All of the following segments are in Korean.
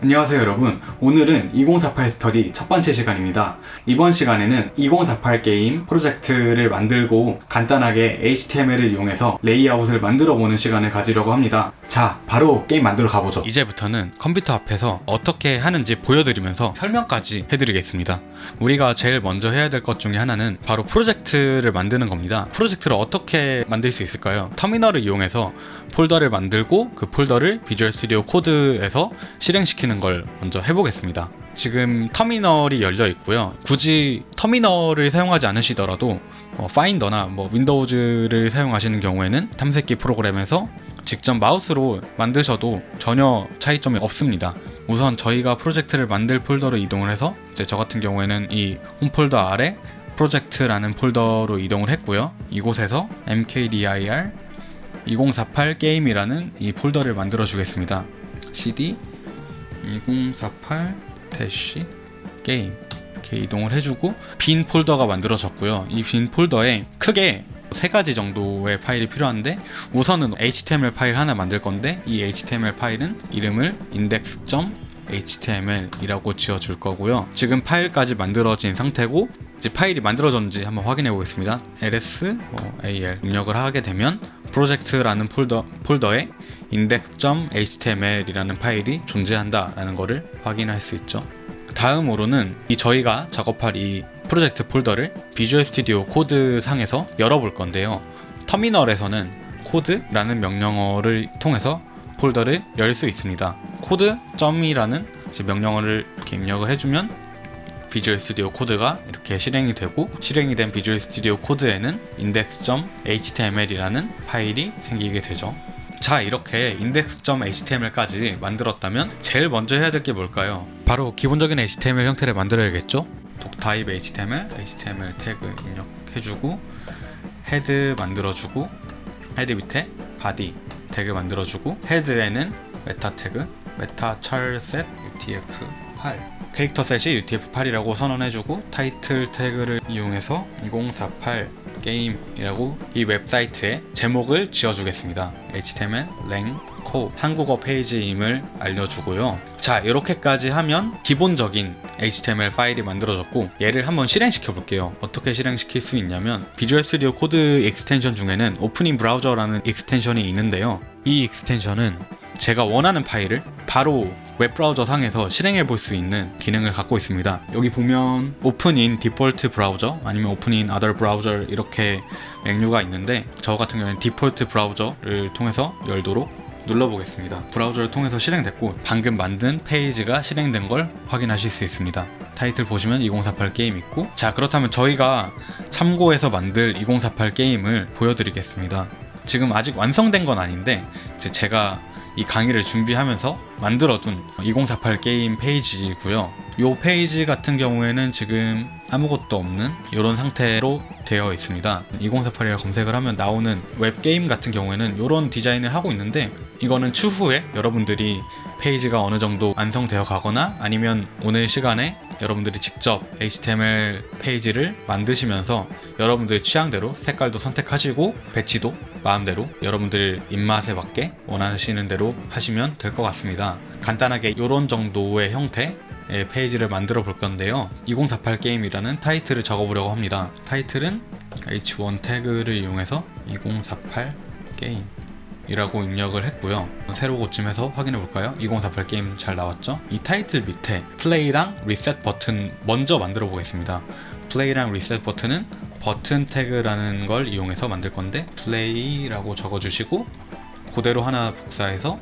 안녕하세요 여러분. 오늘은 2048 스터디 첫 번째 시간입니다. 이번 시간에는 2048 게임 프로젝트를 만들고 간단하게 HTML을 이용해서 레이아웃을 만들어 보는 시간을 가지려고 합니다. 자, 바로 게임 만들어 가보죠. 이제부터는 컴퓨터 앞에서 어떻게 하는지 보여드리면서 설명까지 해드리겠습니다. 우리가 제일 먼저 해야 될 것 중에 하나는 바로 프로젝트를 만드는 겁니다. 프로젝트를 어떻게 만들 수 있을까요? 터미널을 이용해서 폴더를 만들고 그 폴더를 비주얼 스튜디오 코드에서 실행시키는 걸 먼저 해보겠습니다. 지금 터미널이 열려 있고요. 굳이 터미널을 사용하지 않으시더라도 파인더나 윈도우즈를 사용하시는 경우에는 탐색기 프로그램에서 직접 마우스로 만드셔도 전혀 차이점이 없습니다. 우선 저희가 프로젝트를 만들 폴더로 이동을 해서 이제 저 같은 경우에는 이 홈 폴더 아래 프로젝트라는 폴더로 이동을 했고요. 이곳에서 mkdir 2048 게임이라는 이 폴더를 만들어 주겠습니다. cd 2048 게임 이렇게 이동을 해주고 빈 폴더가 만들어졌고요. 이 빈 폴더에 크게 3가지 정도의 파일이 필요한데 우선은 HTML 파일 하나 만들 건데 이 HTML 파일은 이름을 index.html 이라고 지어줄 거고요. 지금 파일까지 만들어진 상태고 이제 파일이 만들어졌는지 한번 확인해 보겠습니다. ls al 입력을 하게 되면 프로젝트라는 폴더에 index.html 이라는 파일이 존재한다라는 것을 확인할 수 있죠. 다음으로는 저희가 작업할 이 프로젝트 폴더를 비주얼 스튜디오 코드 상에서 열어볼 건데요. 터미널에서는 코드라는 명령어를 통해서 폴더를 열 수 있습니다. 코드.이라는 명령어를 이렇게 입력을 해주면 비주얼 스튜디오 코드가 이렇게 실행이 되고 실행이 된 비주얼 스튜디오 코드에는 index.html이라는 파일이 생기게 되죠. 자, 이렇게 index.html까지 만들었다면 제일 먼저 해야 될 게 뭘까요? 바로 기본적인 HTML 형태를 만들어야겠죠? 독타입 HTML 태그 입력해주고 헤드 만들어주고 헤드 밑에 body 태그 만들어주고 헤드에는 메타 태그 메타 charset utf8 캐릭터 셋이 utf8이라고 선언해주고 타이틀 태그를 이용해서 2048 게임이라고 이 웹사이트에 제목을 지어주겠습니다. HTML 랭코 한국어 페이지임을 알려주고요. 자, 이렇게까지 하면 기본적인 HTML 파일이 만들어졌고 얘를 한번 실행시켜 볼게요. 어떻게 실행시킬 수 있냐면 비주얼 스튜디오 코드 익스텐션 중에는 오프닝 브라우저라는 익스텐션이 있는데요. 이 익스텐션은 제가 원하는 파일을 바로 웹브라우저 상에서 실행해 볼 수 있는 기능을 갖고 있습니다. 여기 보면 오픈인 디폴트 브라우저 아니면 오픈인 other browser 이렇게 메뉴가 있는데 저 같은 경우는 디폴트 브라우저를 통해서 열도록 눌러보겠습니다. 브라우저를 통해서 실행됐고 방금 만든 페이지가 실행된 걸 확인하실 수 있습니다. 타이틀 보시면 2048 게임 있고, 자, 그렇다면 저희가 참고해서 만들 2048 게임을 보여드리겠습니다. 지금 아직 완성된 건 아닌데 제가 이 강의를 준비하면서 만들어둔 2048 게임 페이지이고요. 이 페이지 같은 경우에는 지금 아무것도 없는 이런 상태로 되어 있습니다. 2048이라 검색을 하면 나오는 웹게임 같은 경우에는 이런 디자인을 하고 있는데 이거는 추후에 여러분들이 페이지가 어느 정도 완성되어 가거나 아니면 오늘 시간에 여러분들이 직접 HTML 페이지를 만드시면서 여러분들 취향대로 색깔도 선택하시고 배치도 마음대로 여러분들 입맛에 맞게 원하시는 대로 하시면 될 것 같습니다. 간단하게 이런 정도의 형태의 페이지를 만들어 볼 건데요. 2048 게임이라는 타이틀을 적어보려고 합니다. 타이틀은 h1 태그를 이용해서 2048 게임 이라고 입력을 했고요. 새로 고침해서 확인해 볼까요? 2048 게임 잘 나왔죠? 이 타이틀 밑에 플레이랑 리셋 버튼 먼저 만들어 보겠습니다. 플레이랑 리셋 버튼은 버튼 태그라는 걸 이용해서 만들 건데 플레이라고 적어주시고 그대로 하나 복사해서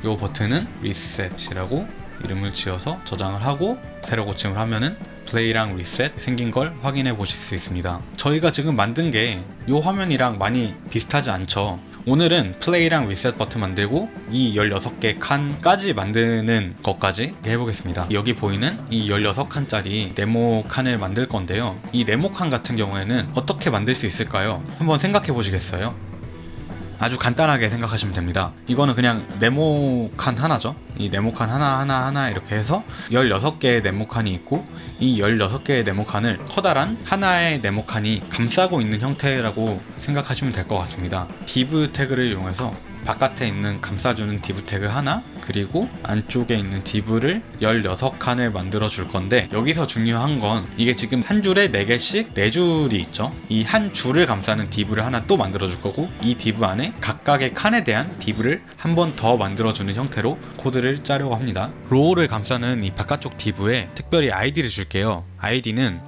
이 버튼은 리셋이라고 이름을 지어서 저장을 하고 새로 고침을 하면은 플레이랑 리셋 생긴 걸 확인해 보실 수 있습니다. 저희가 지금 만든 게 이 화면이랑 많이 비슷하지 않죠? 오늘은 플레이랑 리셋 버튼 만들고 이 16개 칸까지 만드는 것까지 해보겠습니다. 여기 보이는 이 16칸짜리 네모 칸을 만들 건데요. 이 네모 칸 같은 경우에는 어떻게 만들 수 있을까요? 한번 생각해 보시겠어요? 아주 간단하게 생각하시면 됩니다. 이거는 그냥 네모칸 하나죠. 이 네모칸 하나 이렇게 해서 16개의 네모칸이 있고 이 16개의 네모칸을 커다란 하나의 네모칸이 감싸고 있는 형태라고 생각하시면 될 것 같습니다. div 태그를 이용해서 바깥에 있는 감싸주는 div 태그 하나, 그리고 안쪽에 있는 div를 16칸을 만들어 줄 건데, 여기서 중요한 건 이게 지금 한 줄에 4개씩 4줄이 있죠. 이 한 줄을 감싸는 div를 하나 또 만들어 줄 거고, 이 div 안에 각각의 칸에 대한 div를 한 번 더 만들어 주는 형태로 코드를 짜려고 합니다. 로우를 감싸는 이 바깥쪽 div에 특별히 아이디를 줄게요. 아이디는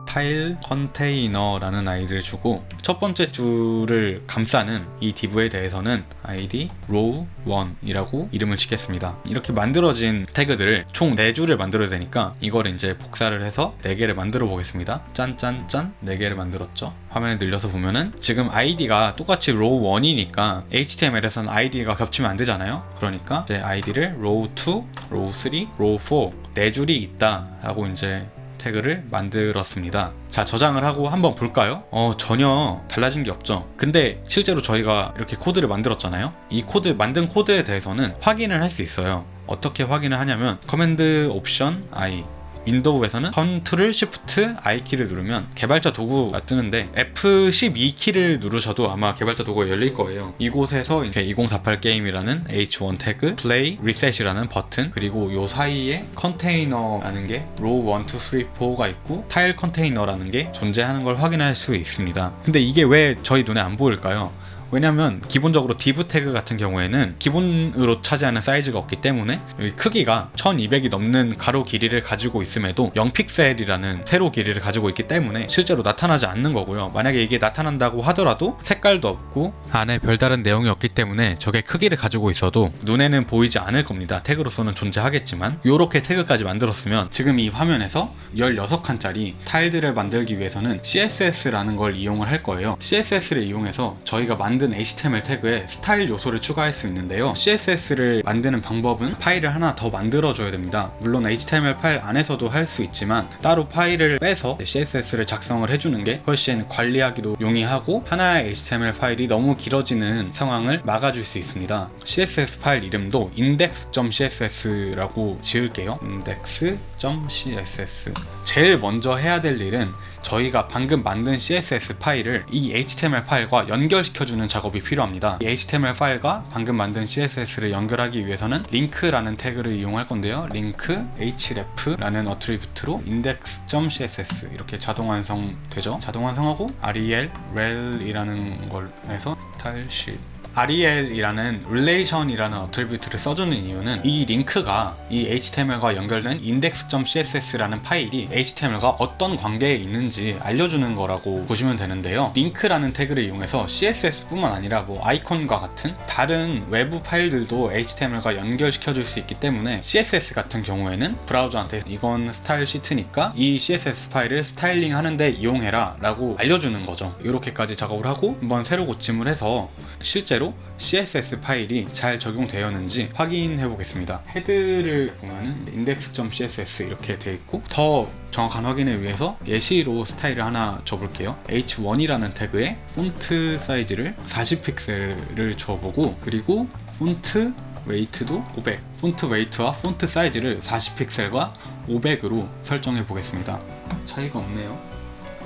타일 컨테이너라는 아이디를 주고, 첫 번째 줄을 감싸는 이 div에 대해서는 id row 1이라고 이름을 짓겠습니다. 이렇게 만들어진 태그들을 총 4줄을 만들어야 되니까 이걸 이제 복사를 해서 4개를 만들어 보겠습니다. 짠짠짠 4개를 만들었죠. 화면에 늘려서 보면은 지금 id가 똑같이 row 1이니까 HTML에서는 id가 겹치면 안 되잖아요. 그러니까 이제 id를 row 2, row 3, row 4 4줄이 있다 라고 이제 태그를 만들었습니다. 자, 저장을 하고 한번 볼까요? 전혀 달라진 게 없죠. 근데 실제로 저희가 이렇게 코드를 만들었잖아요. 이 코드, 만든 코드에 대해서는 확인을 할 수 있어요. 어떻게 확인을 하냐면 커맨드 옵션 I, 윈도우에서는 컨트롤 쉬프트 I 키를 누르면 개발자 도구가 뜨는데 F12 키를 누르셔도 아마 개발자 도구가 열릴 거예요. 이곳에서 이제 2048 게임이라는 H1 태그, 플레이, 리셋이라는 버튼, 그리고 요 사이에 컨테이너라는 게 row 1, 2, 3, 4가 있고 타일 컨테이너라는 게 존재하는 걸 확인할 수 있습니다. 근데 이게 왜 저희 눈에 안 보일까요? 왜냐면 기본적으로 div 태그 같은 경우에는 기본으로 차지하는 사이즈가 없기 때문에 여기 크기가 1200이 넘는 가로 길이를 가지고 있음에도 0픽셀이라는 세로 길이를 가지고 있기 때문에 실제로 나타나지 않는 거고요. 만약에 이게 나타난다고 하더라도 색깔도 없고 안에 별다른 내용이 없기 때문에 저게 크기를 가지고 있어도 눈에는 보이지 않을 겁니다. 태그로서는 존재하겠지만, 이렇게 태그까지 만들었으면 지금 이 화면에서 16칸짜리 타일들을 만들기 위해서는 CSS라는 걸 이용을 할 거예요. CSS를 이용해서 저희가 만든 HTML 태그에 스타일 요소를 추가할 수 있는데요. CSS를 만드는 방법은 파일을 하나 더 만들어줘야 됩니다. 물론 HTML 파일 안에서도 할 수 있지만 따로 파일을 빼서 CSS를 작성을 해주는 게 훨씬 관리하기도 용이하고 하나의 HTML 파일이 너무 길어지는 상황을 막아줄 수 있습니다. CSS 파일 이름도 index.css라고 지을게요. index.css. 제일 먼저 해야 될 일은 저희가 방금 만든 CSS 파일을 이 HTML 파일과 연결시켜주는 작업이 필요합니다. 이 HTML 파일과 방금 만든 CSS를 연결하기 위해서는 link라는 태그를 이용할 건데요. link href라는 어트리뷰트로 index.css 이렇게 자동 완성되죠. 자동 완성하고 rel이라는 걸 해서 style sheet rel이라는 relation이라는 어트리뷰트를 써주는 이유는 이 링크가 이 HTML과 연결된 index.css라는 파일이 HTML과 어떤 관계에 있는지 알려주는 거라고 보시면 되는데요. 링크라는 태그를 이용해서 CSS뿐만 아니라 뭐 아이콘과 같은 다른 외부 파일들도 HTML과 연결시켜줄 수 있기 때문에 CSS 같은 경우에는 브라우저한테 이건 스타일 시트니까 이 CSS 파일을 스타일링 하는데 이용해라 라고 알려주는 거죠. 이렇게까지 작업을 하고 한번 새로 고침을 해서 실제로 CSS 파일이 잘 적용되었는지 확인해 보겠습니다. 헤드를 보면은 index.css 이렇게 되어 있고, 더 정확한 확인을 위해서 예시로 스타일을 하나 줘볼게요. h1이라는 태그에 폰트 사이즈를 40픽셀을 줘보고, 그리고 폰트 웨이트도 500, 폰트 웨이트와 폰트 사이즈를 40픽셀과 500으로 설정해 보겠습니다. 차이가 없네요.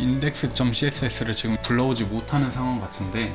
index.css를 지금 불러오지 못하는 상황 같은데,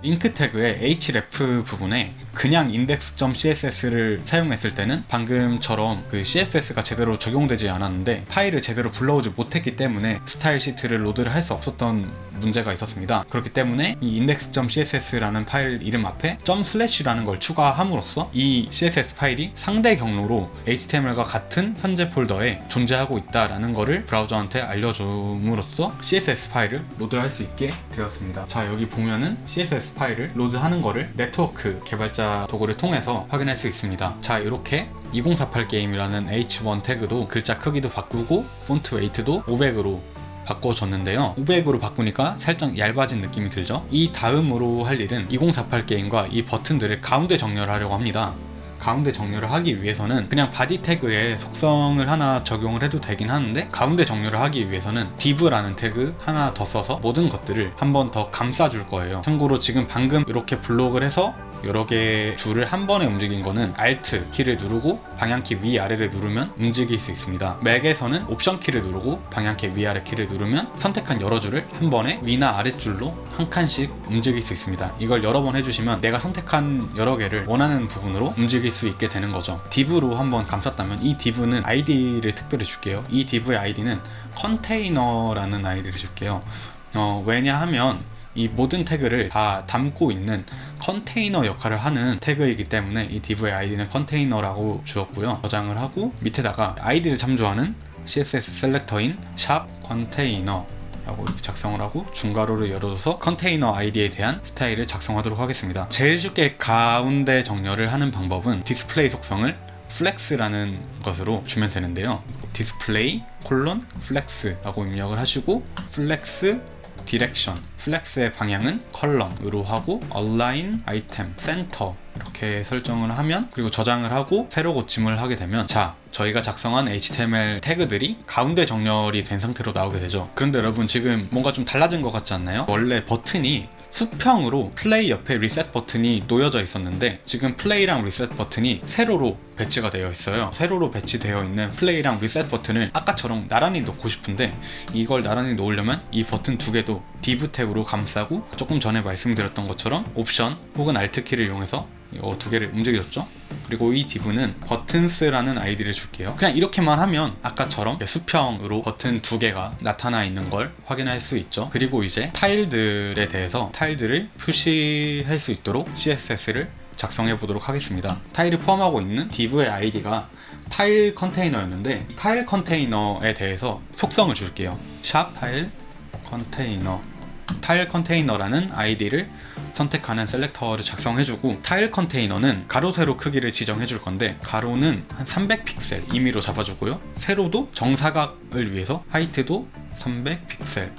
링크 태그의 href 부분에 그냥 index.css를 사용했을 때는 방금처럼 그 CSS가 제대로 적용되지 않았는데 파일을 제대로 불러오지 못했기 때문에 스타일 시트를 로드를 할 수 없었던 문제가 있었습니다. 그렇기 때문에 이 index.css라는 파일 이름 앞에 ./라는 걸 추가함으로써 이 CSS 파일이 상대 경로로 HTML과 같은 현재 폴더에 존재하고 있다라는 거를 브라우저한테 알려줌으로써 CSS 파일을 로드할 수 있게 되었습니다. 자, 여기 보면은 CSS 파일을 로드하는 거를 네트워크 개발자 도구를 통해서 확인할 수 있습니다. 자, 이렇게 2048 게임이라는 H1 태그도 글자 크기도 바꾸고 폰트 웨이트도 500으로 바꿔줬는데요. 500으로 바꾸니까 살짝 얇아진 느낌이 들죠. 이 다음으로 할 일은 2048 게임과 이 버튼들을 가운데 정렬하려고 합니다. 가운데 정렬을 하기 위해서는 그냥 바디 태그에 속성을 하나 적용을 해도 되긴 하는데, 가운데 정렬을 하기 위해서는 div라는 태그 하나 더 써서 모든 것들을 한 번 더 감싸줄 거예요. 참고로 지금 방금 이렇게 블록을 해서 여러 개의 줄을 한 번에 움직인 거는 Alt 키를 누르고 방향키 위아래를 누르면 움직일 수 있습니다. 맥에서는 옵션 키를 누르고 방향키 위아래 키를 누르면 선택한 여러 줄을 한 번에 위나 아랫줄로 한 칸씩 움직일 수 있습니다. 이걸 여러 번 해주시면 내가 선택한 여러 개를 원하는 부분으로 움직일 수 있게 되는 거죠. div로 한번 감쌌다면 이 div는 아이디를 특별히 줄게요. 이 div의 아이디는 컨테이너라는 아이디를 줄게요. 왜냐하면 이 모든 태그를 다 담고 있는 컨테이너 역할을 하는 태그이기 때문에 이 div의 아이디는 컨테이너라고 주었고요. 저장을 하고 밑에다가 아이디를 참조하는 CSS 셀렉터인 샵 컨테이너 라고 이렇게 작성을 하고 중괄호를 열어줘서 컨테이너 아이디에 대한 스타일을 작성하도록 하겠습니다. 제일 쉽게 가운데 정렬을 하는 방법은 디스플레이 속성을 flex라는 것으로 주면 되는데요. 디스플레이 콜론 flex라고 입력을 하시고 flex 디렉션, 플렉스의 방향은 컬럼으로 하고 align 아이템, 센터 이렇게 설정을 하면, 그리고 저장을 하고 새로 고침을 하게 되면, 자, 저희가 작성한 HTML 태그들이 가운데 정렬이 된 상태로 나오게 되죠. 그런데 여러분, 지금 뭔가 좀 달라진 것 같지 않나요? 원래 버튼이 수평으로 플레이 옆에 리셋 버튼이 놓여져 있었는데 지금 플레이랑 리셋 버튼이 세로로 배치가 되어 있어요. 세로로 배치되어 있는 플레이랑 리셋 버튼을 아까처럼 나란히 놓고 싶은데, 이걸 나란히 놓으려면 이 버튼 두 개도 div 탭으로 감싸고, 조금 전에 말씀드렸던 것처럼 옵션 혹은 Alt 키를 이용해서 이 두 개를 움직여줬죠. 그리고 이 div는 buttons라는 아이디를 줄게요. 그냥 이렇게만 하면 아까처럼 수평으로 버튼 두 개가 나타나 있는 걸 확인할 수 있죠. 그리고 이제 타일들에 대해서 타일들을 표시할 수 있도록 CSS를 작성해 보도록 하겠습니다. 타일을 포함하고 있는 div의 아이디가 타일 컨테이너였는데, 타일 컨테이너에 대해서 속성을 줄게요. 샵 타일 컨테이너, 타일 컨테이너라는 아이디를 선택하는 셀렉터를 작성해주고, 타일 컨테이너는 가로 세로 크기를 지정해 줄 건데, 가로는 한 300픽셀 임의로 잡아주고요, 세로도 정사각을 위해서 하이트도 300픽셀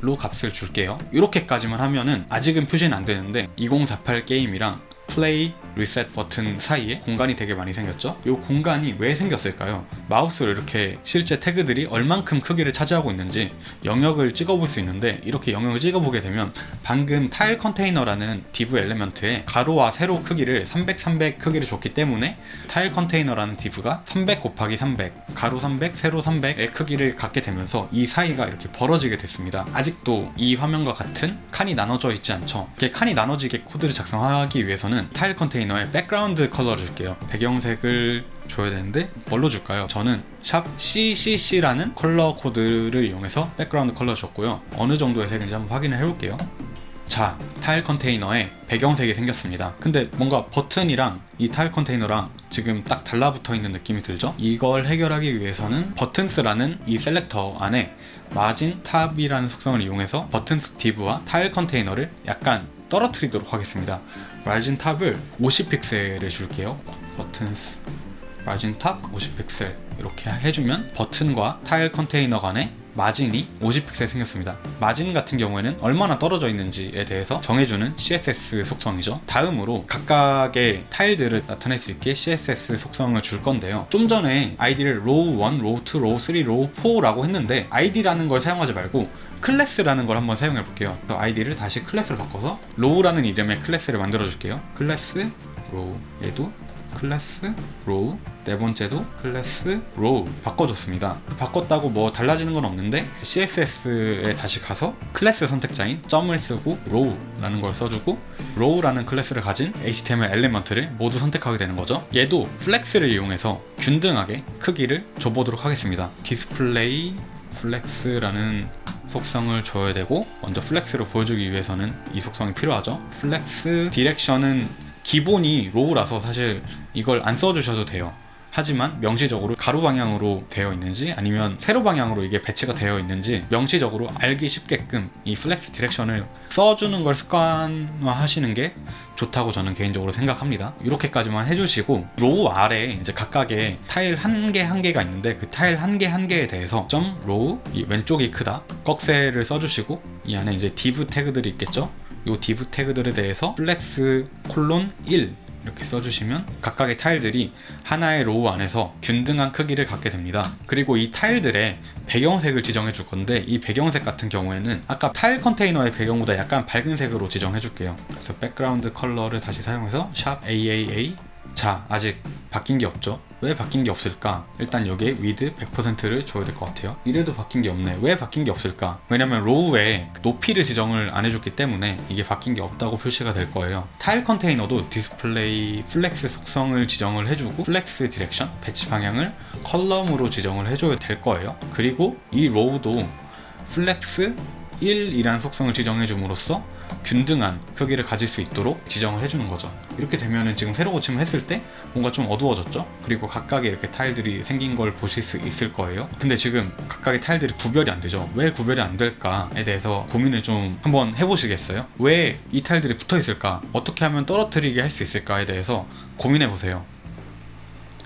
로 값을 줄게요. 이렇게까지만 하면은 아직은 표시는 안 되는데, 2048 게임이랑 플레이 리셋 버튼 사이에 공간이 되게 많이 생겼죠. 이 공간이 왜 생겼을까요? 마우스로 이렇게 실제 태그들이 얼만큼 크기를 차지하고 있는지 영역을 찍어볼 수 있는데, 이렇게 영역을 찍어보게 되면 방금 타일 컨테이너라는 div 엘리먼트에 가로와 세로 크기를 300, 300 크기를 줬기 때문에 타일 컨테이너라는 div가 300 곱하기 300, 가로 300, 세로 300의 크기를 갖게 되면서 이 사이가 이렇게 벌어지게 됐습니다. 아직도 이 화면과 같은 칸이 나눠져 있지 않죠. 이렇게 칸이 나눠지게 코드를 작성하기 위해서는 타일 컨테이너에 백그라운드 컬러를 줄게요. 배경색을 줘야 되는데 뭘로 줄까요? 저는 샵 CCC라는 컬러 코드를 이용해서 백그라운드 컬러 줬고요. 어느 정도의 색인지 한번 확인을 해볼게요. 자, 타일 컨테이너에 배경색이 생겼습니다. 근데 뭔가 버튼이랑 이 타일 컨테이너랑 지금 딱 달라붙어 있는 느낌이 들죠? 이걸 해결하기 위해서는 버튼스라는 이 셀렉터 안에 마진 탑이라는 속성을 이용해서 버튼스 div와 타일 컨테이너를 약간 떨어뜨리도록 하겠습니다. 마진 탑을 50픽셀을 줄게요. 버튼스 마진 탑 50픽셀 이렇게 해주면 버튼과 타일 컨테이너 간에 마진이 50픽셀 생겼습니다. 마진 같은 경우에는 얼마나 떨어져 있는지에 대해서 정해주는 CSS 속성이죠. 다음으로 각각의 타일들을 나타낼 수 있게 CSS 속성을 줄 건데요. 좀 전에 아이디를 row 1, row 2, row 3, row 4라고 했는데, 아이디라는 걸 사용하지 말고 클래스라는 걸 한번 사용해 볼게요. 아이디를 다시 클래스로 바꿔서 row라는 이름의 클래스를 만들어 줄게요. 클래스 row, 얘도 클래스 row, 네 번째도 클래스 row 바꿔줬습니다. 바꿨다고 뭐 달라지는 건 없는데, CSS에 다시 가서 클래스 선택자인 점을 쓰고 row라는 걸 써주고, row라는 클래스를 가진 HTML 엘리먼트를 모두 선택하게 되는 거죠. 얘도 flex를 이용해서 균등하게 크기를 줘보도록 하겠습니다. 디스플레이 flex라는 속성을 줘야 되고, 먼저 flex를 보여주기 위해서는 이 속성이 필요하죠. flex 디렉션은 기본이 로우라서 사실 이걸 안 써주셔도 돼요. 하지만 명시적으로 가로 방향으로 되어 있는지 아니면 세로 방향으로 이게 배치가 되어 있는지 명시적으로 알기 쉽게끔 이 플렉스 디렉션을 써주는 걸 습관화 하시는 게 좋다고 저는 개인적으로 생각합니다. 이렇게까지만 해주시고, 로우 아래에 이제 각각의 타일 한 개 한 개가 있는데, 그 타일 한 개 한 개에 대해서 점 로우, 이 왼쪽이 크다 꺽쇠를 써주시고, 이 안에 이제 div 태그들이 있겠죠. 이 div 태그들에 대해서 flex 콜론 1 이렇게 써주시면 각각의 타일들이 하나의 로우 안에서 균등한 크기를 갖게 됩니다. 그리고 이 타일들의 배경색을 지정해 줄 건데, 이 배경색 같은 경우에는 아까 타일 컨테이너의 배경보다 약간 밝은 색으로 지정해 줄게요. 그래서 백그라운드 컬러를 다시 사용해서 샵 AAA. 자, 아직 바뀐 게 없죠? 왜 바뀐 게 없을까? 일단 여기에 위드 100%를 줘야 될 것 같아요. 이래도 바뀐 게 없네. 왜 바뀐 게 없을까? 왜냐면 로우에 높이를 지정을 안 해줬기 때문에 이게 바뀐 게 없다고 표시가 될 거예요. 타일 컨테이너도 디스플레이 플렉스 속성을 지정을 해주고, 플렉스 디렉션, 배치 방향을 컬럼으로 지정을 해줘야 될 거예요. 그리고 이 로우도 플렉스 1이라는 속성을 지정해 줌으로써 균등한 크기를 가질 수 있도록 지정을 해주는 거죠. 이렇게 되면은 지금 새로 고침을 했을 때 뭔가 좀 어두워졌죠? 그리고 각각의 이렇게 타일들이 생긴 걸 보실 수 있을 거예요. 근데 지금 각각의 타일들이 구별이 안 되죠. 왜 구별이 안 될까에 대해서 고민을 좀 한번 해보시겠어요? 왜 이 타일들이 붙어 있을까? 어떻게 하면 떨어뜨리게 할 수 있을까에 대해서 고민해 보세요.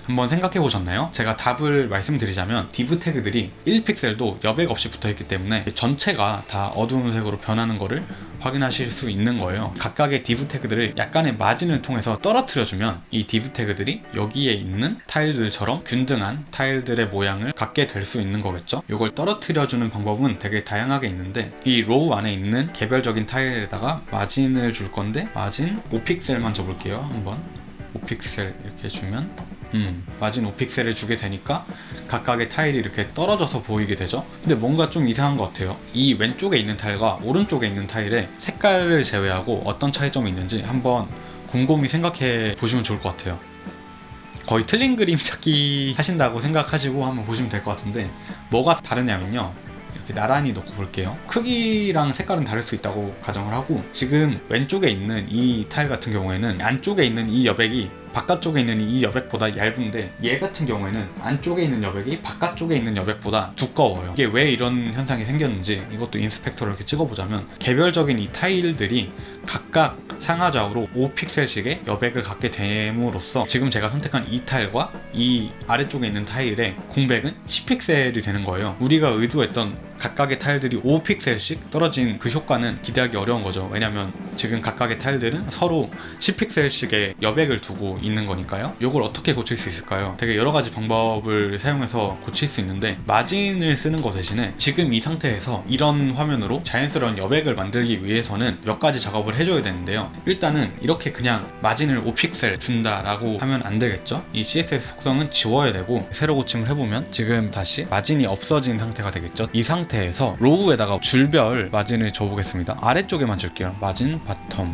한번 생각해 보셨나요? 제가 답을 말씀드리자면 div 태그들이 1픽셀도 여백 없이 붙어있기 때문에 전체가 다 어두운 색으로 변하는 거를 확인하실 수 있는 거예요. 각각의 div 태그들을 약간의 마진을 통해서 떨어뜨려주면 이 div 태그들이 여기에 있는 타일들처럼 균등한 타일들의 모양을 갖게 될 수 있는 거겠죠. 이걸 떨어뜨려주는 방법은 되게 다양하게 있는데, 이 로우 안에 있는 개별적인 타일에다가 마진을 줄 건데, 마진 5픽셀만 줘볼게요. 한번 5픽셀 이렇게 주면 마진 5픽셀을 주게 되니까 각각의 타일이 이렇게 떨어져서 보이게 되죠. 근데 뭔가 좀 이상한 것 같아요. 이 왼쪽에 있는 타일과 오른쪽에 있는 타일의 색깔을 제외하고 어떤 차이점이 있는지 한번 곰곰이 생각해 보시면 좋을 것 같아요. 거의 틀린 그림 찾기 하신다고 생각하시고 한번 보시면 될 것 같은데, 뭐가 다르냐면요, 이렇게 나란히 놓고 볼게요. 크기랑 색깔은 다를 수 있다고 가정을 하고, 지금 왼쪽에 있는 이 타일 같은 경우에는 안쪽에 있는 이 여백이 바깥쪽에 있는 이 여백보다 얇은데, 얘 같은 경우에는 안쪽에 있는 여백이 바깥쪽에 있는 여백보다 두꺼워요. 이게 왜 이런 현상이 생겼는지 이것도 인스펙터를 이렇게 찍어보자면, 개별적인 이 타일들이 각각 상하좌우로 5픽셀씩의 여백을 갖게 됨으로써 지금 제가 선택한 이 타일과 이 아래쪽에 있는 타일의 공백은 10픽셀이 되는 거예요. 우리가 의도했던 각각의 타일들이 5픽셀씩 떨어진 그 효과는 기대하기 어려운 거죠. 왜냐면 지금 각각의 타일들은 서로 10픽셀씩의 여백을 두고 있는 거니까요. 이걸 어떻게 고칠 수 있을까요? 되게 여러 가지 방법을 사용해서 고칠 수 있는데, 마진을 쓰는 것 대신에 지금 이 상태에서 이런 화면으로 자연스러운 여백을 만들기 위해서는 몇 가지 작업을 해줘야 되는데요. 일단은 이렇게 그냥 마진을 5픽셀 준다라고 하면 안 되겠죠? 이 CSS 속성은 지워야 되고, 새로 고침을 해보면 지금 다시 마진이 없어진 상태가 되겠죠? 이 상태에서 로우에다가 줄별 마진을 줘보겠습니다. 아래쪽에만 줄게요. 마진 바텀,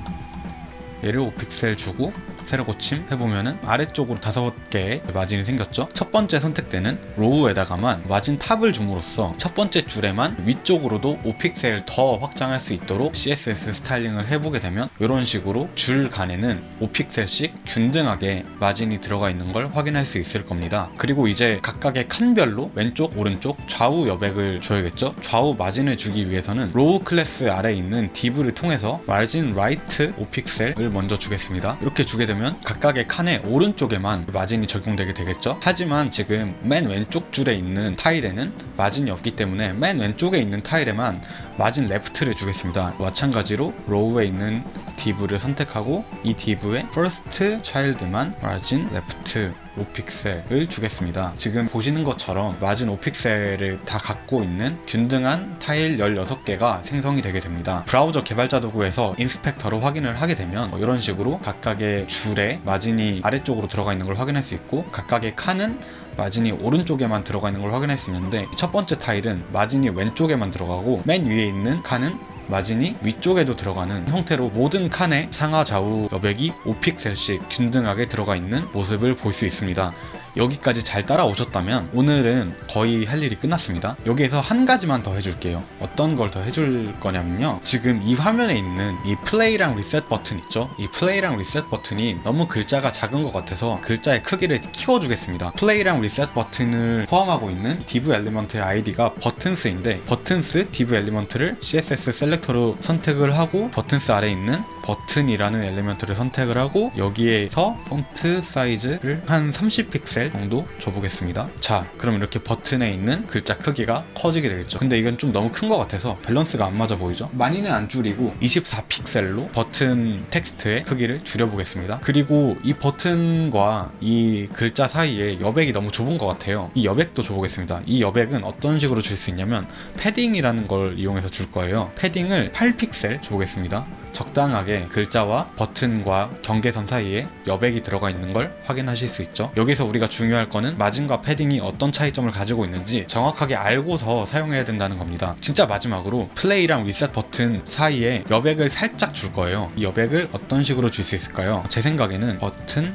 얘를 5픽셀 주고 새로 고침 해보면은 아래쪽으로 5개의 마진이 생겼죠. 첫 번째 선택되는 로우에다가만 마진 탑을 줌으로써 첫 번째 줄에만 위쪽으로도 5픽셀 더 확장할 수 있도록 CSS 스타일링을 해보게 되면, 이런 식으로 줄 간에는 5픽셀씩 균등하게 마진이 들어가 있는 걸 확인할 수 있을 겁니다. 그리고 이제 각각의 칸별로 왼쪽, 오른쪽, 좌우 여백을 줘야겠죠. 좌우 마진을 주기 위해서는 로우 클래스 아래에 있는 div를 통해서 마진 라이트 5픽셀을 먼저 주겠습니다. 이렇게 주게 되면 각각의 칸의 오른쪽에만 마진이 적용되게 되겠죠. 하지만 지금 맨 왼쪽 줄에 있는 타일에는 마진이 없기 때문에 맨 왼쪽에 있는 타일에만 마진 레프트를 주겠습니다. 마찬가지로 로우에 있는 div를 선택하고 이 div의 first child만 마진 레프트 5픽셀을 주겠습니다. 지금 보시는 것처럼 마진 5픽셀을 다 갖고 있는 균등한 타일 16개가 생성이 되게 됩니다. 브라우저 개발자 도구에서 인스펙터로 확인을 하게 되면 이런 식으로 각각의 줄에 마진이 아래쪽으로 들어가 있는 걸 확인할 수 있고, 각각의 칸은 마진이 오른쪽에만 들어가 있는 걸 확인할 수 있는데, 첫 번째 타일은 마진이 왼쪽에만 들어가고 맨 위에 있는 칸은 마진이 위쪽에도 들어가는 형태로 모든 칸의 상하 좌우 여백이 5픽셀씩 균등하게 들어가 있는 모습을 볼 수 있습니다. 여기까지 잘 따라오셨다면 오늘은 거의 할 일이 끝났습니다. 여기에서 한 가지만 더 해줄게요. 어떤 걸 더 해줄 거냐면요, 지금 이 화면에 있는 이 플레이랑 리셋 버튼 있죠? 이 플레이랑 리셋 버튼이 너무 글자가 작은 것 같아서 글자의 크기를 키워주겠습니다. 플레이랑 리셋 버튼을 포함하고 있는 div 엘리먼트의 아이디가 버튼스인데, 버튼스 div 엘리먼트를 CSS 셀렉터로 선택을 하고 버튼스 아래에 있는 버튼이라는 엘리먼트를 선택을 하고 여기에서 폰트 사이즈를 한 30픽셀 정도 줘보겠습니다. 자, 그럼 이렇게 버튼에 있는 글자 크기가 커지게 되겠죠. 근데 이건 좀 너무 큰 것 같아서 밸런스가 안 맞아 보이죠? 많이는 안 줄이고 24픽셀로 버튼 텍스트의 크기를 줄여보겠습니다. 그리고 이 버튼과 이 글자 사이에 여백이 너무 좁은 것 같아요. 이 여백도 줘보겠습니다. 이 여백은 어떤 식으로 줄 수 있냐면 패딩이라는 걸 이용해서 줄 거예요. 패딩을 8픽셀 줘보겠습니다. 적당하게 글자와 버튼과 경계선 사이에 여백이 들어가 있는 걸 확인하실 수 있죠. 여기서 우리가 중요할 거는 마진과 패딩이 어떤 차이점을 가지고 있는지 정확하게 알고서 사용해야 된다는 겁니다. 진짜 마지막으로 플레이랑 리셋 버튼 사이에 여백을 살짝 줄 거예요. 이 여백을 어떤 식으로 줄 수 있을까요? 제 생각에는 버튼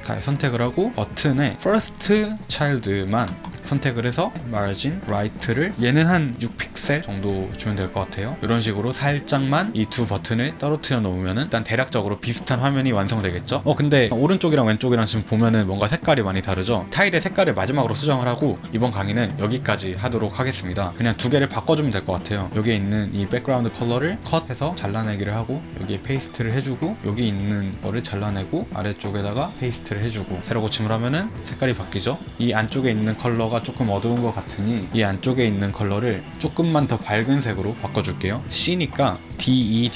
다 선택을 하고 버튼의 first child만 선택을 해서 margin right를 얘는 한 6픽셀 정도 주면 될 것 같아요. 이런 식으로 살짝만 이 두 버튼을 떨어뜨려 놓으면은 일단 대략적으로 비슷한 화면이 완성되겠죠. 근데 오른쪽이랑 왼쪽이랑 지금 보면은 뭔가 색깔이 많이 다르죠. 타일의 색깔을 마지막으로 수정을 하고 이번 강의는 여기까지 하도록 하겠습니다. 그냥 두 개를 바꿔주면 될 것 같아요. 여기에 있는 이 백그라운드 컬러를 컷해서 잘라내기를 하고 여기에 페이스트를 해주고 여기 있는 거를 잘라내고 아래쪽에다가 페이스트를 해주고 세로 고침을 하면은 색깔이 바뀌죠. 이 안쪽에 있는 컬러가 조금 어두운 것 같으니 이 안쪽에 있는 컬러를 조금만 더 밝은 색으로 바꿔줄게요. C니까 DE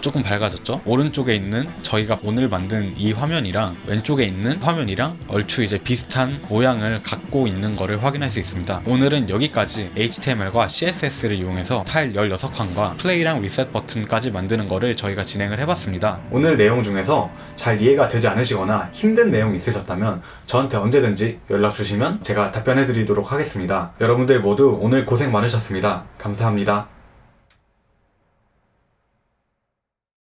조금 밝아졌죠. 오른쪽에 있는 저희가 오늘 만든 이 화면이랑 왼쪽에 있는 화면이랑 얼추 이제 비슷한 모양을 갖고 있는 거를 확인할 수 있습니다. 오늘은 여기까지 HTML과 CSS를 이용해서 타일 16칸과 플레이랑 리셋 버튼까지 만드는 거를 저희가 진행을 해봤습니다. 오늘 내용 중에서 잘 이해가 되지 않으시거나 힘든 내용이 있으셨다면 저한테 언제든지 연락 주시면 제가 답변해 드리도록 하겠습니다. 여러분들 모두 오늘 고생 많으셨습니다. 감사합니다.